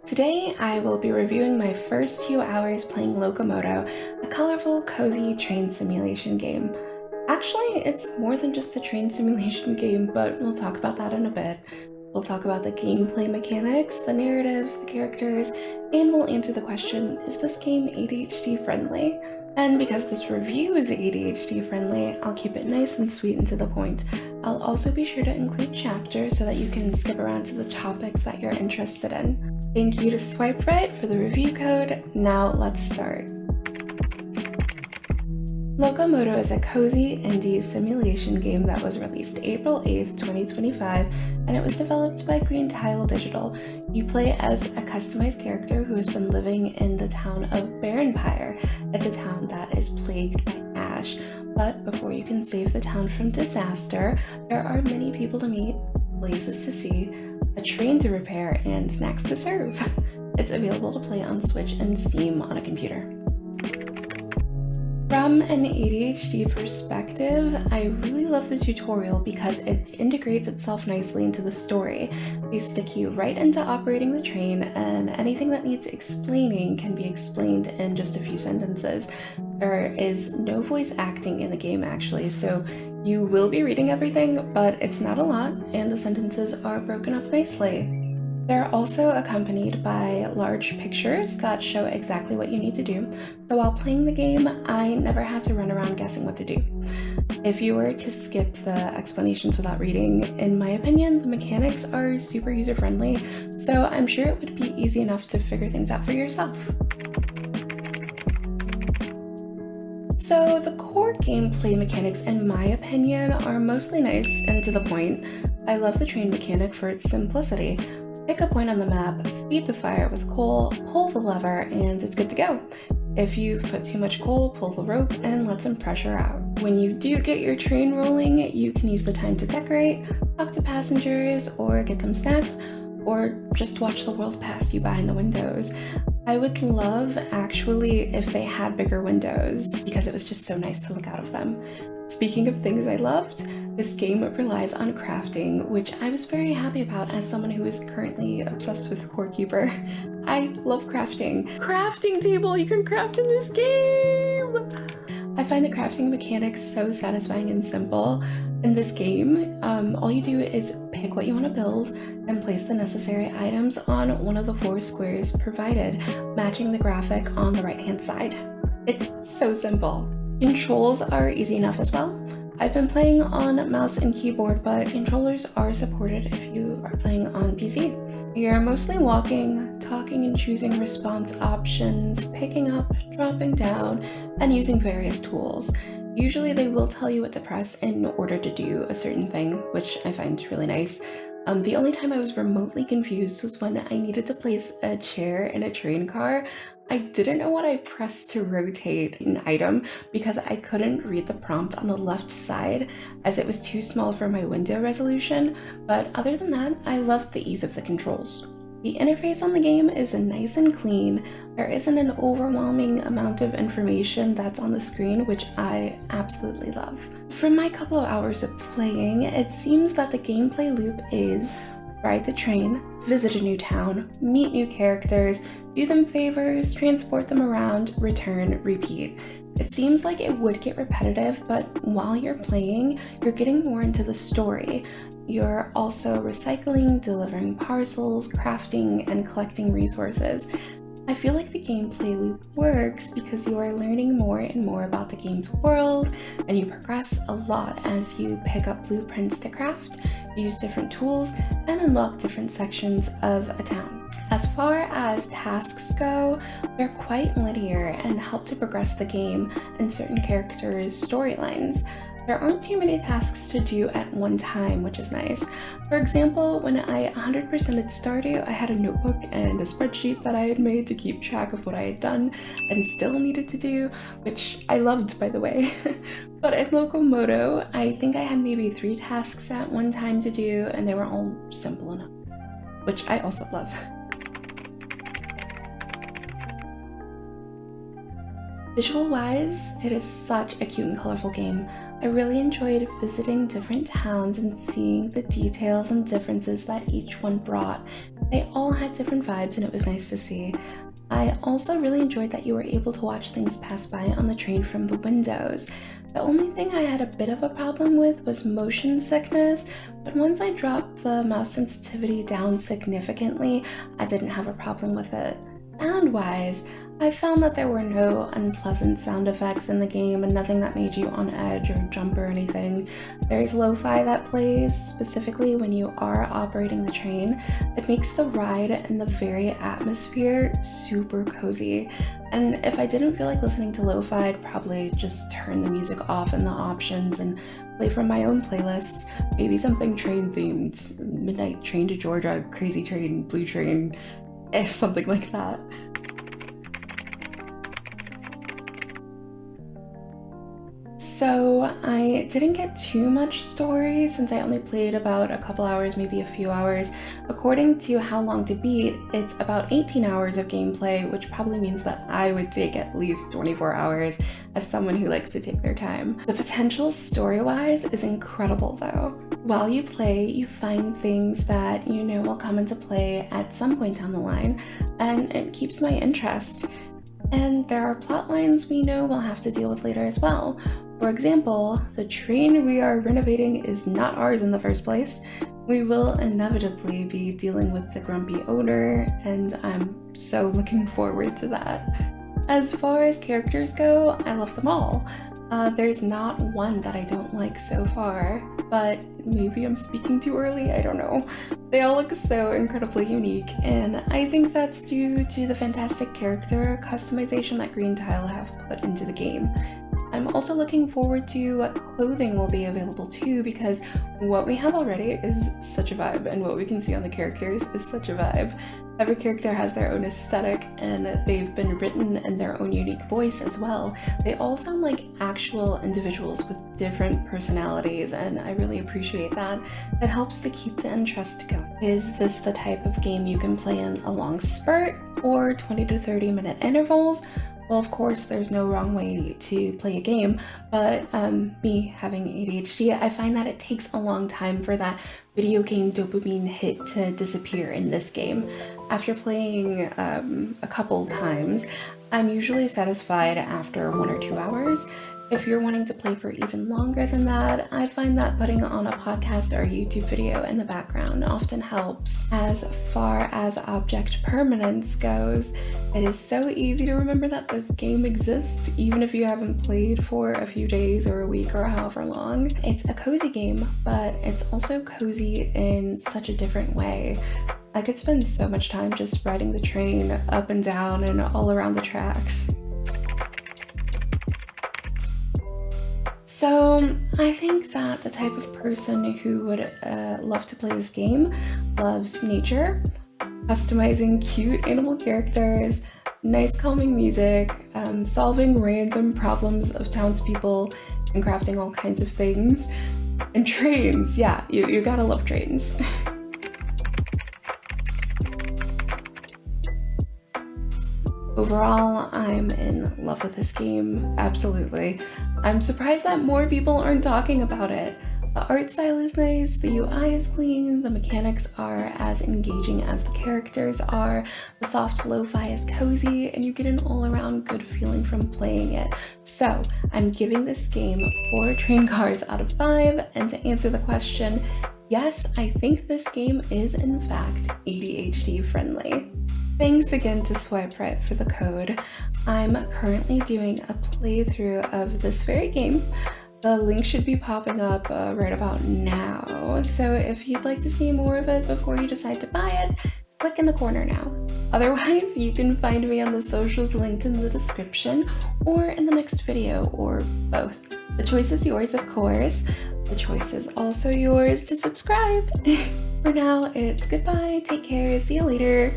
Today, I will be reviewing my first 2 hours playing Locomoto, a colorful, cozy train simulation game. Actually, it's more than just a train simulation game, but we'll talk about that in a bit. We'll talk about the gameplay mechanics, the narrative, the characters, and we'll answer the question, is this game ADHD friendly? And because this review is ADHD friendly, I'll keep it nice and sweet and to the point. I'll also be sure to include chapters so that you can skip around to the topics that you're interested in. Thank you to Swipe Right for the review code. Now let's start. Locomoto is a cozy indie simulation game that was released April 8th, 2025, and it was developed by Green Tile Digital. You play as a customized character who has been living in the town of Barenpire. It's a town that is plagued by ash, but before you can save the town from disaster, there are many people to meet, places to see, a train to repair, and snacks to serve. It's available to play on Switch and Steam on a computer. From an ADHD perspective, I really love the tutorial because it integrates itself nicely into the story. They stick you right into operating the train, and anything that needs explaining can be explained in just a few sentences. There is no voice acting in the game actually, so you will be reading everything, but it's not a lot, and the sentences are broken up nicely. They're also accompanied by large pictures that show exactly what you need to do, so while playing the game, I never had to run around guessing what to do. If you were to skip the explanations without reading, in my opinion, the mechanics are super user-friendly, so I'm sure it would be easy enough to figure things out for yourself. So the core gameplay mechanics, in my opinion, are mostly nice and to the point. I love the train mechanic for its simplicity. Pick a point on the map, feed the fire with coal, pull the lever, and it's good to go. If you've put too much coal, pull the rope and let some pressure out. When you do get your train rolling, you can use the time to decorate, talk to passengers, or get them snacks, or just watch the world pass you by in the windows. I would love, actually, if they had bigger windows, because it was just so nice to look out of them. Speaking of things I loved, this game relies on crafting, which I was very happy about as someone who is currently obsessed with Core Keeper. I love crafting. Crafting table! You can craft in this game! I find the crafting mechanics so satisfying and simple. In this game, all you do is pick what you want to build and place the necessary items on one of the 4 squares provided, matching the graphic on the right-hand side. It's so simple. Controls are easy enough as well. I've been playing on mouse and keyboard, but controllers are supported if you are playing on PC. You're mostly walking, talking and choosing response options, picking up, dropping down, and using various tools. Usually they will tell you what to press in order to do a certain thing, which I find really nice. The only time I was remotely confused was when I needed to place a chair in a train car. I didn't know what I pressed to rotate an item because I couldn't read the prompt on the left side as it was too small for my window resolution, but other than that, I loved the ease of the controls. The interface on the game is nice and clean. There isn't an overwhelming amount of information that's on the screen, which I absolutely love. From my couple of hours of playing, it seems that the gameplay loop is ride the train, visit a new town, meet new characters, do them favors, transport them around, return, repeat. It seems like it would get repetitive, but while you're playing, you're getting more into the story. You're also recycling, delivering parcels, crafting, and collecting resources. I feel like the gameplay loop works because you are learning more and more about the game's world, and you progress a lot as you pick up blueprints to craft, use different tools, and unlock different sections of a town. As far as tasks go, they're quite linear and help to progress the game and certain characters' storylines. There aren't too many tasks to do at one time, which is nice. For example, when I 100%ed Stardew, I had a notebook and a spreadsheet that I had made to keep track of what I had done and still needed to do, which I loved, by the way. But in Locomoto, I think I had maybe 3 tasks at one time to do, and they were all simple enough, which I also love. Visual-wise, it is such a cute and colorful game. I really enjoyed visiting different towns and seeing the details and differences that each one brought. They all had different vibes and it was nice to see. I also really enjoyed that you were able to watch things pass by on the train from the windows. The only thing I had a bit of a problem with was motion sickness, but once I dropped the mouse sensitivity down significantly, I didn't have a problem with it. Sound-wise, I found that there were no unpleasant sound effects in the game and nothing that made you on edge or jump or anything. There's lo-fi that plays specifically when you are operating the train. It makes the ride and the very atmosphere super cozy. And if I didn't feel like listening to lo-fi, I'd probably just turn the music off in the options and play from my own playlists. Maybe something train themed, Midnight Train to Georgia, Crazy Train, Blue Train, something like that. So I didn't get too much story since I only played about a couple hours, maybe a few hours. According to How Long to Beat, it's about 18 hours of gameplay, which probably means that I would take at least 24 hours as someone who likes to take their time. The potential story-wise is incredible though. While you play, you find things that you know will come into play at some point down the line, and it keeps my interest. And there are plot lines we know we'll have to deal with later as well. For example, the train we are renovating is not ours in the first place. We will inevitably be dealing with the grumpy owner, and I'm so looking forward to that. As far as characters go, I love them all. There's not one that I don't like so far, but maybe I'm speaking too early, I don't know. They all look so incredibly unique, and I think that's due to the fantastic character customization that Green Tile have put into the game. I'm also looking forward to what clothing will be available too, because what we have already is such a vibe, and what we can see on the characters is such a vibe. Every character has their own aesthetic, and they've been written in their own unique voice as well. They all sound like actual individuals with different personalities, and I really appreciate that. It helps to keep the interest going. Is this the type of game you can play in a long spurt, or 20 to 30 minute intervals? Well, of course, there's no wrong way to play a game, but me having ADHD, I find that it takes a long time for that video game dopamine hit to disappear in this game. After playing a couple times, I'm usually satisfied after 1 or 2 hours. If you're wanting to play for even longer than that, I find that putting on a podcast or YouTube video in the background often helps. As far as object permanence goes, it is so easy to remember that this game exists, even if you haven't played for a few days or a week or however long. It's a cozy game, but it's also cozy in such a different way. I could spend so much time just riding the train up and down and all around the tracks. So I think that the type of person who would love to play this game loves nature, customizing cute animal characters, nice calming music, solving random problems of townspeople, and crafting all kinds of things, and trains. Yeah, you gotta love trains. Overall, I'm in love with this game, absolutely. I'm surprised that more people aren't talking about it. The art style is nice, the UI is clean, the mechanics are as engaging as the characters are, the soft lo-fi is cozy, and you get an all-around good feeling from playing it. So, I'm giving this game 4 train cars out of 5, and to answer the question, yes, I think this game is in fact ADHD friendly. Thanks again to Swipe Right for the code. I'm currently doing a playthrough of this very game. The link should be popping up right about now, so if you'd like to see more of it before you decide to buy it, click in the corner now. Otherwise, you can find me on the socials linked in the description or in the next video, or both. The choice is yours, of course. The choice is also yours to subscribe. For now, it's goodbye, take care, see you later.